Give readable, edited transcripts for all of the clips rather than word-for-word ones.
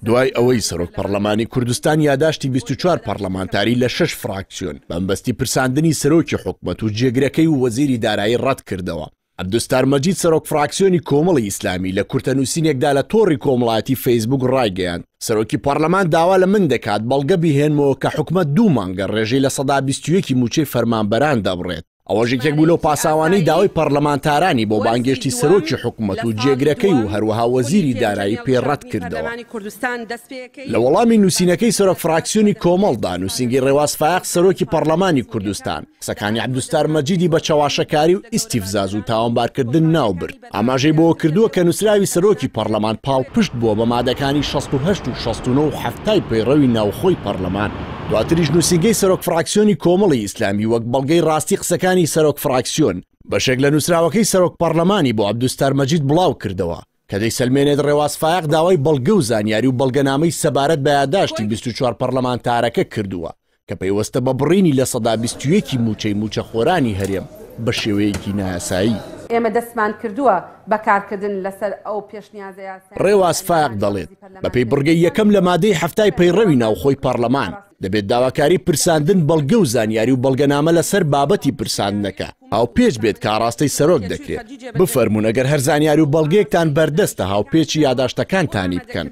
دوای ئەوەی سەرۆک پەرلەمانی کوردستان یاداشتی 24 پەرلەمانتاری لە 6 فراکسیۆن بەمبەستی پرساندنی سەرۆکی حکومەت و جێگرەکەی و وەزیری دارایی ڕەت کردەوە. عەبدولستار مەجید سەرۆک فراکسیۆنی کۆمەڵی ئیسلامی لە کورتەنووسینێکدا لە تۆڕی کۆمەڵایەتی فەیسبوک ڕایگەیاند سەرۆکی پەرلەمان داوا لە من دەکات بەڵگە بهێنمەوە کە حکومەت 2 مانگە ڕێژەی لە 121 موچەی فەرمانبەران دەبڕێت. ئەوەش یەکێک بوو لەو پاساوانەی داوای پەرلەمانتارانی بۆ بانگێشتی سەرۆکی حکومەت و جێگرەکەی و هەروەها وەزیری دارایی پێڕەت کردەوە. لە وەڵامی نووسینەکەی سەرۆک فراکسیۆنی کۆمەڵدا نووسینگی ڕێواز فایق سەرۆکی پەرلەمانی کوردستان قسەکانی عەبدولستار مەجیدی بە چاواشەکاری و ئیستیفزاز و تاوانبارکردن ناوبرد. ئاماژەی بۆ کردووە کە نووسراوی سەرۆکی پەرلەمان پاڵپشت بووە بە مادەکانی 68 و 69 و هەفتای پەیڕەوی ناوخۆی پەرلەمان. دواتریش نووسینگەی سەرۆک فراکسیۆنی کۆمەڵی ئیسلامی وەک بەڵگەی ڕاستی قسەکانی سەرۆک فراکسیۆن بەشێک لە نووسراوەکەی سەرۆک پەرلەمانی بۆ عەبدولستار مەجید بڵاو کردەوە کە دەیسەلمێنێت ڕێواز فایق داوای بەڵگە و زانیاری و بەڵگەنامەی سەبارەت بە یاداشتی 24 پەرلەمانتارەکە کردووە کە پەیوەستە بە بڕینی لە 121 موچەی موچەخۆرانی هەرێم بە شێوەیەکی نایاسایی. ئێمە دەستمان کردووە بەکارکردن لەسەر ئەو پێشنیازە. ڕێواز فایق دەڵێت بەپێی بڕگەی یەکەم لە مادەی هەفتای پەیڕەوی ناوخۆی پەرلەمان دەبێت داواکاری پرساندن بەڵگە و زانیاری و بەڵگەنامە لەسەر بابەتی پرساندنەکە ئاو پێش بێت کە ڕاستەی سەرۆک دەکرێت. بفەرمونون ئەگەر هەر زانیاری و بەڵگەیەکتان بەردەستە هاوپێچی یاداشتەکانتانی بکەن.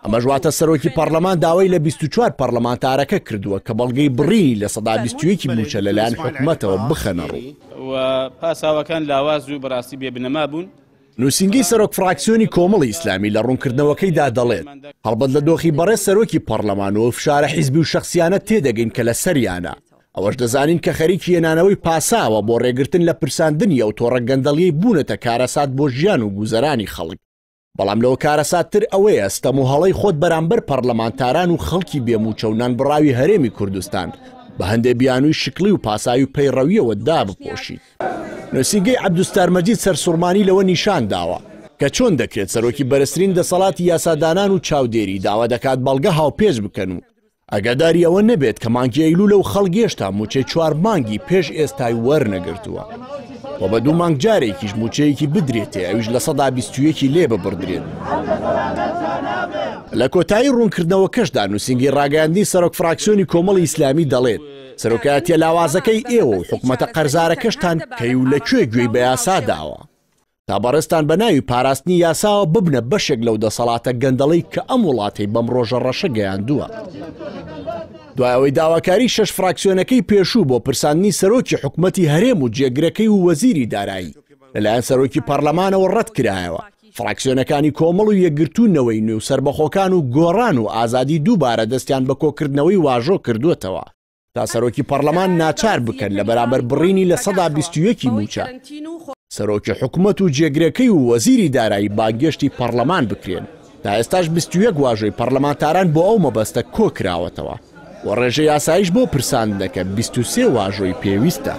ئەمە ژواتە سەرۆکی پەرلەمان داوای لە 24 پەرلەمانتارەکە کردووە کە بەڵگەی بڕینی لە 121 موچە لەلایەن حکومەتەوە بخەنە ڕوو. و پاساوەکان لاواز و بەڕاستی بێبنەما بوون. نووسینگەی سەرۆک فراکسیۆنی کۆمەڵی ئیسلامی لە ڕوونکردنەوەکەیدا دەڵێت هەڵبەت لە دۆخی بەڕێز سەرۆکی پەرلەمان و فشارە حیزبی و شەخسیانە تێدەگەین کە لە سەریانە. ئەوەش دەزانین کە خەریکی هێنانەوەی پاساوە بۆ ڕێگرتن لە پرساندنی ئەو تۆڕە گەندەڵیەی بوونەتە کارەسات بۆ ژیان و گوزەرانی خەڵک. بەڵام لەوە کارەساتتر ئەوەیە ستەم و هەڵەی خۆت بەرامبەر پەرلەمانتاران و خەڵکی بێموچە و نانبڕاوی هەرێمی کوردستان بە هەندێک بیانووی شکلی و پاساوی پەیڕەویەوە دابپۆشیت. نووسینگەی عەبدولستار مەجید سەرسوڕمانی لەوە نیشان داوە کە چۆن دەکرێت سەرۆکی بەرزترین دەسەڵاتی یاسادانان و چاودێری داوا دەکات بەڵگە هاوپێش بکەن و ئەگەداری ئەوە نەبێت کە مانگی ئەیلوولە و خەڵک هێشتا موچەی 4 مانگی پێش ئێستای وەرنەگرتووە و بە 2 مانگ جارێکیش موچەیەکی بدرێتێ ئەویش لە 121 لێ ببڕدرێت. لە کۆتایی ڕوونکردنەوەکەشدا نووسینگی ڕاگەیاندی سەرۆک فراکسیۆنی کۆمەڵی ئیسلامی دەڵێت سەرۆکایەتیە لاوازەکەی ئێوە و حکومەتە قەرزارەکەشتان کەی و لەکوێ گوێی بە یاسا داوە تا بەڕێستان بە ناوی پاراستنی یاساوە ببنە بەشێک لەو دەسەڵاتە گەندەڵەی کە ئەم وڵاتی بەم ڕۆژە ڕەشە گەیاندووە. دوای ئەوەی داواکاری 6 فراکسیۆنەکەی پێشوو بۆ پرساندنی سەرۆکی حکومەتی هەرێم و جێگرەکەی و وەزیری دارایی لەلایەن سەرۆکی پەرلەمانەوە ڕەت کرایەوە فراکسیۆنەکانی کۆمەڵ و یەکگرتوونەوەی نوێ و سربەخۆکان و گۆڕان و ئازادی دووبارە دەستیان بە کۆکردنەوەی واژۆ کردووەتەوە تا سەرۆکی پەرلەمان ناچار بکەن لە بەرامبەر بڕینی لە 121 موچە سەرۆکی حکومەت و جێگرەکەی و وەزیری دارایی بانگێشتی پەرلەمان بکرێن. تا ئێستاش 21 واژۆی پەرلەمانتاران بۆ ئەو مەبەستە کۆکراوەتەوە و ڕێژەی یاساییش بۆ پرساندنەکە 23 واژۆی پێویستە.